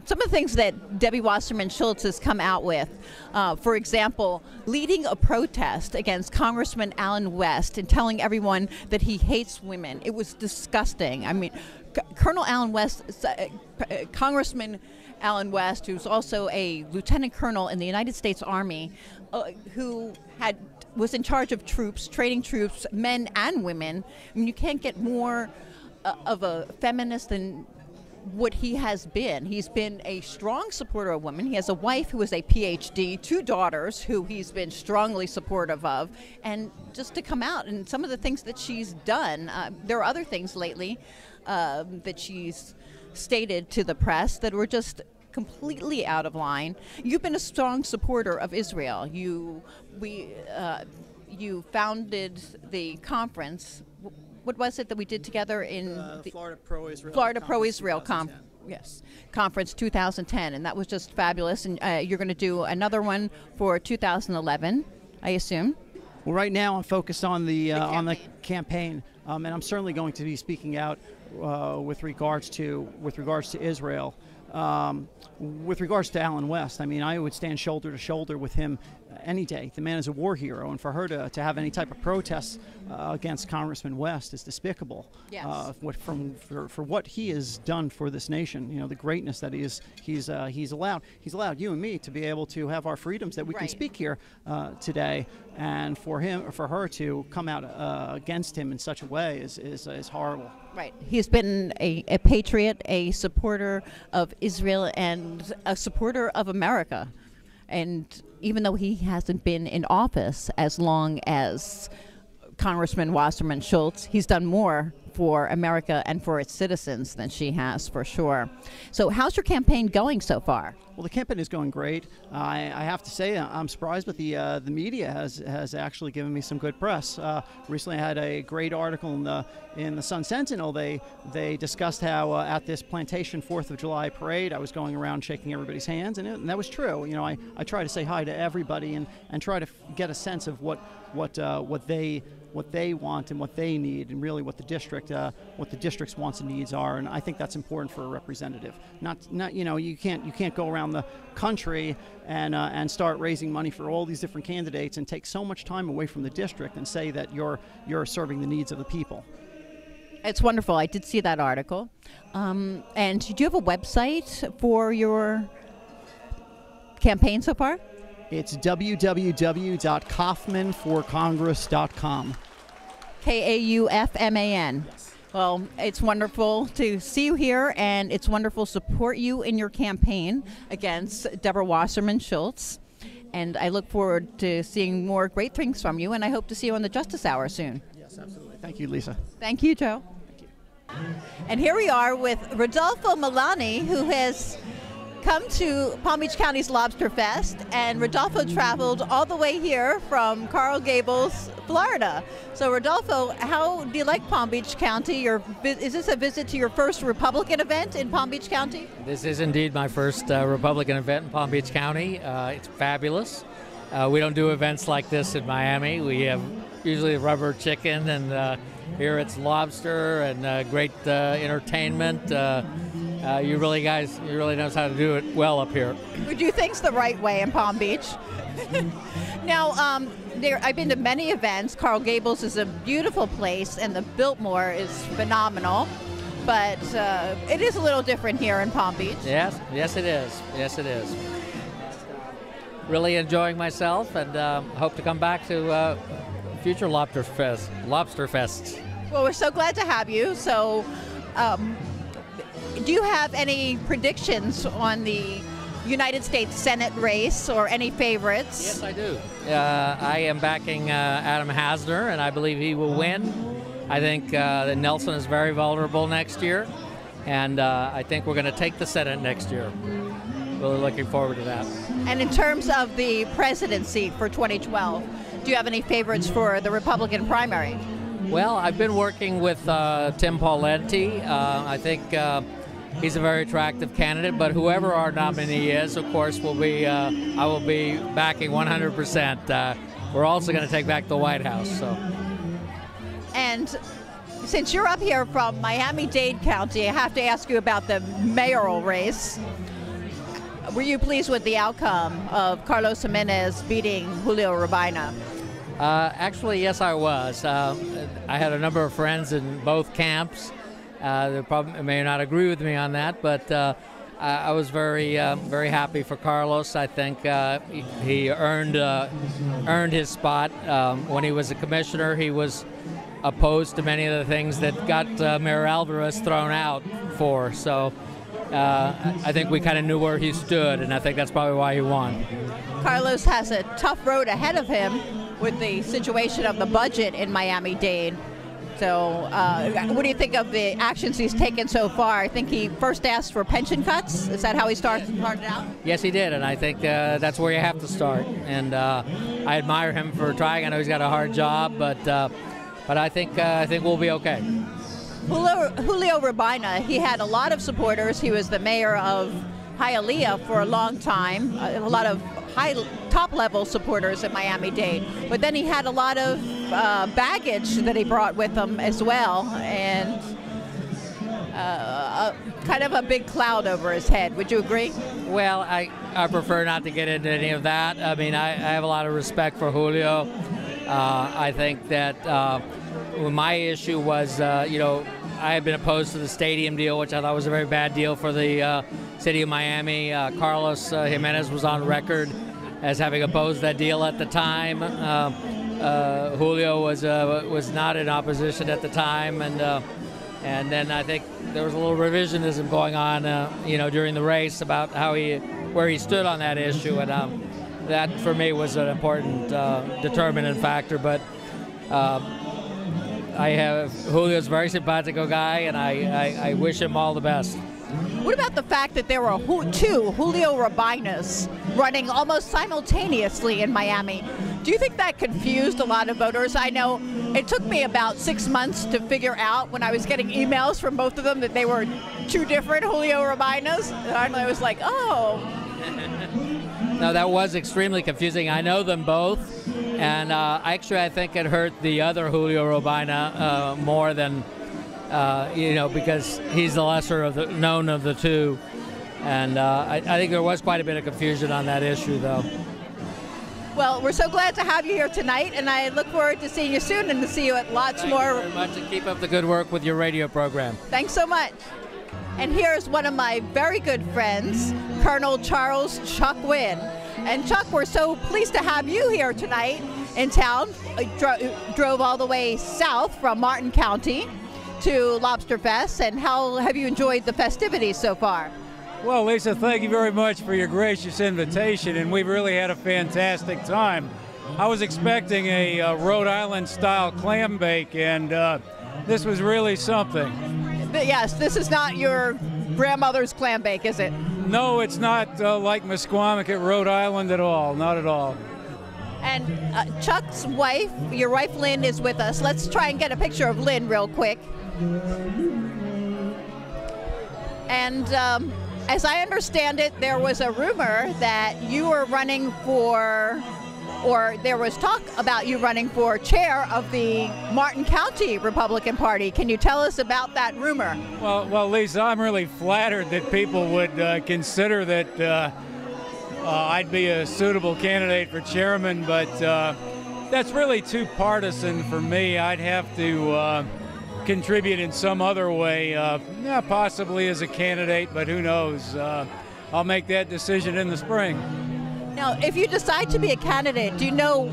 some of the things that Debbie Wasserman Schultz has come out with, for example, leading a protest against Congressman Alan West and telling everyone that he hates women. It was disgusting. I mean, Congressman Alan West, who's also a lieutenant colonel in the United States Army, who was in charge of troops, training troops, men and women. I mean, you can't get more of a feminist than what he has been. He's been a strong supporter of women. He has a wife who is a PhD, 2 daughters who he's been strongly supportive of, and just to come out and some of the things that she's done. There are other things lately that she's stated to the press that were just completely out of line. You've been a strong supporter of Israel. You founded the conference. What was it that we did together in the Florida Pro-Israel Conference 2010, and that was just fabulous. And you're going to do another one for 2011, I assume. Well, right now I'm focused on the campaign, and I'm certainly going to be speaking out with regards to Israel. With regards to Alan West, I mean, I would stand shoulder to shoulder with him any day. The man is a war hero, and for her to have any type of protest against Congressman West is despicable. Yes. For what he has done for this nation, you know, the greatness that he's allowed you and me to be able to have our freedoms that we can speak here today, and for her to come out against him in such a way is horrible. Right. He's been a patriot, a supporter of Israel, and a supporter of America. And even though he hasn't been in office as long as Congressman Wasserman Schultz, he's done more for America and for its citizens than she has, for sure. So how's your campaign going so far? Well, the campaign is going great. I have to say I'm surprised, but the media has actually given me some good press. Recently, I had a great article in the Sun Sentinel. They discussed how at this plantation 4th of July parade, I was going around shaking everybody's hands, and that was true. You know, I try to say hi to everybody and try to get a sense of what they want and what they need, and really what the district's wants and needs are. And I think that's important for a representative. Not you know, you can't go around the country and start raising money for all these different candidates and take so much time away from the district and say that you're serving the needs of the people. It's wonderful. I did see that article. And do you have a website for your campaign so far? It's www.kaufmanforcongress.com. Kaufman. Yes. Well, it's wonderful to see you here, and it's wonderful to support you in your campaign against Deborah Wasserman Schultz. And I look forward to seeing more great things from you, and I hope to see you on the Justice Hour soon. Yes, absolutely. Thank you, Lisa. Thank you, Joe. Thank you. And here we are with Rodolfo Milani, who has come to Palm Beach County's Lobsterfest, and Rodolfo traveled all the way here from Coral Gables, Florida. So Rodolfo, how do you like Palm Beach County? Is this a visit to your first Republican event in Palm Beach County? This is indeed my first Republican event in Palm Beach County. It's fabulous. We don't do events like this in Miami. We have usually rubber chicken, and here it's lobster and great entertainment. You really knows how to do it well up here. We do things the right way in Palm Beach. Now, I've been to many events. Coral Gables is a beautiful place, and the Biltmore is phenomenal. But it is a little different here in Palm Beach. Yes, it is. Yes, it is. Really enjoying myself, and hope to come back to future Lobsterfests. Well, we're so glad to have you. So, do you have any predictions on the United States Senate race or any favorites? Yes, I do. I am backing Adam Hasner, and I believe he will win. I think that Nelson is very vulnerable next year, and I think we're going to take the Senate next year. Really looking forward to that. And in terms of the presidency for 2012, do you have any favorites for the Republican primary? Well, I've been working with Tim Pawlenty. I think he's a very attractive candidate, but whoever our nominee is, of course, I will be backing 100%. We're also going to take back the White House. So. And Since you're up here from Miami-Dade County, I have to ask you about the mayoral race. Were you pleased with the outcome of Carlos Jimenez beating Julio Urbina? Actually, yes, I was. I had a number of friends in both camps. They probably may not agree with me on that, but I was very happy for Carlos. I think he earned his spot. When he was a commissioner, he was opposed to many of the things that got Mayor Alvarez thrown out for. So I think we kind of knew where he stood, and I think that's probably why he won. Carlos has a tough road ahead of him with the situation of the budget in Miami-Dade. So what do you think of the actions he's taken so far? I think he first asked for pension cuts. Is that how he started out? Yes, he did, and I think that's where you have to start. And I admire him for trying. I know he's got a hard job, but I think we'll be okay. Julio Urbina, he had a lot of supporters. He was the mayor of Hialeah for a long time, a lot of top-level supporters at Miami-Dade. But then he had a lot of baggage that he brought with him as well, and kind of a big cloud over his head. Would you agree? Well, I prefer not to get into any of that. I mean, I have a lot of respect for Julio. I think that my issue was, I had been opposed to the stadium deal, which I thought was a very bad deal for the city of Miami. Carlos Jimenez was on record as having opposed that deal at the time. Julio was not in opposition at the time, and then I think there was a little revisionism going on, during the race about where he stood on that issue, and that for me was an important determinant factor. But Julio's a very simpatico guy, and I wish him all the best. What about the fact that there were two Julio Urbinas running almost simultaneously in Miami? Do you think that confused a lot of voters? I know it took me about 6 months to figure out when I was getting emails from both of them that they were two different Julio Urbinas. And I was like, oh. No, that was extremely confusing. I know them both, and actually I think it hurt the other Julio Urbina more than, because he's the lesser known of the two. And I think there was quite a bit of confusion on that issue, though. Well, we're so glad to have you here tonight, and I look forward to seeing you soon and to see you at lots more. Thank you very much, and keep up the good work with your radio program. Thanks so much. And here's one of my very good friends, Colonel Charles Chuck Wynn. And Chuck, we're so pleased to have you here tonight in town. Drove all the way south from Martin County to Lobsterfest, and how have you enjoyed the festivities so far? Well, Lisa, thank you very much for your gracious invitation, and we've really had a fantastic time. I was expecting a Rhode Island-style clam bake, and this was really something. Yes, this is not your grandmother's clam bake, is it? No, it's not like Musqueamick at Rhode Island at all, not at all. And Chuck's wife, your wife Lynn, is with us. Let's try and get a picture of Lynn real quick. And as I understand it, there was a rumor that you were running for, or there was talk about you running for chair of the Martin County Republican Party. Can you tell us about that rumor? Well, Lisa, I'm really flattered that people would consider that I'd be a suitable candidate for chairman, but that's really too partisan for me. I'd have to contribute in some other way, possibly as a candidate, but who knows? I'll make that decision in the spring. Now, if you decide to be a candidate, do you know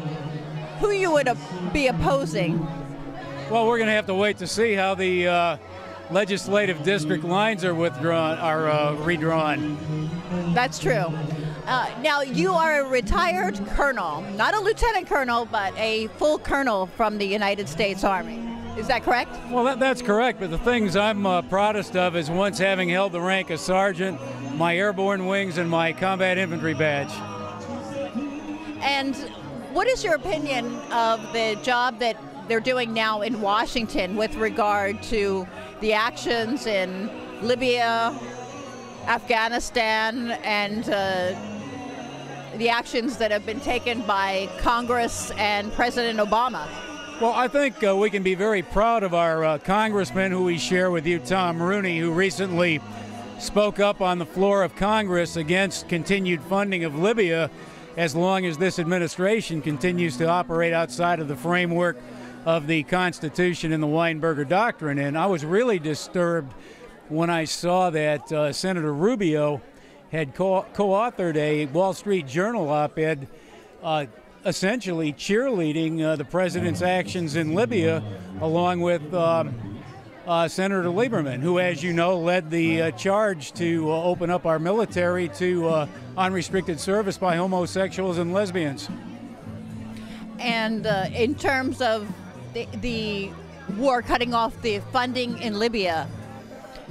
who you would be opposing? Well, we're going to have to wait to see how the legislative district lines are redrawn. That's true. Now, you are a retired colonel, not a lieutenant colonel, but a full colonel from the United States Army. Is that correct? Well, that's correct, but the things I'm proudest of is once having held the rank of sergeant, my airborne wings, and my combat infantry badge. And what is your opinion of the job that they're doing now in Washington with regard to the actions in Libya, Afghanistan, and the actions that have been taken by Congress and President Obama? Well, I think we can be very proud of our congressman who we share with you, Tom Rooney, who recently spoke up on the floor of Congress against continued funding of Libya as long as this administration continues to operate outside of the framework of the Constitution and the Weinberger Doctrine. And I was really disturbed when I saw that Senator Rubio had co-authored a Wall Street Journal op-ed essentially cheerleading the president's actions in Libya, along with Senator Lieberman, who, as you know, led the charge to open up our military to unrestricted service by homosexuals and lesbians. And in terms of the war cutting off the funding in Libya,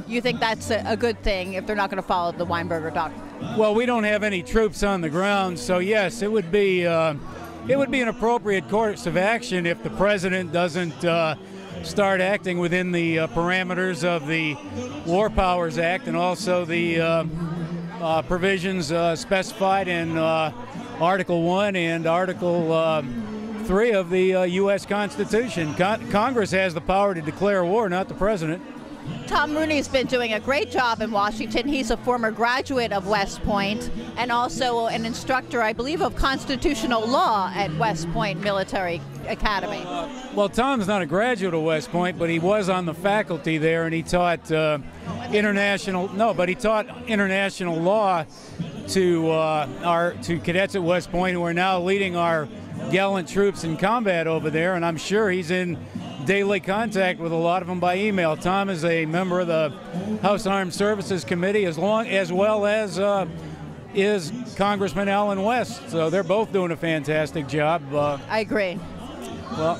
you think that's a good thing if they're not going to follow the Weinberger Doctrine? Well, we don't have any troops on the ground, so yes, it would be an appropriate course of action if the president doesn't start acting within the parameters of the War Powers Act and also the provisions specified in Article 1 and Article 3 of the U.S. Constitution. Congress has the power to declare war, not the president. Tom Rooney's been doing a great job in Washington. He's a former graduate of West Point and also an instructor, I believe, of constitutional law at West Point Military Academy. Well, Tom's not a graduate of West Point, but he was on the faculty there, and he taught international law to cadets at West Point who are now leading our gallant troops in combat over there, and I'm sure he's in daily contact with a lot of them by email. Tom is a member of the House Armed Services Committee as well as is Congressman Allen West. So they're both doing a fantastic job. I agree. Well,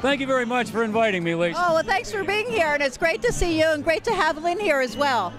thank you very much for inviting me, Lisa. Oh, well, thanks for being here, and it's great to see you and great to have Lynn here as well.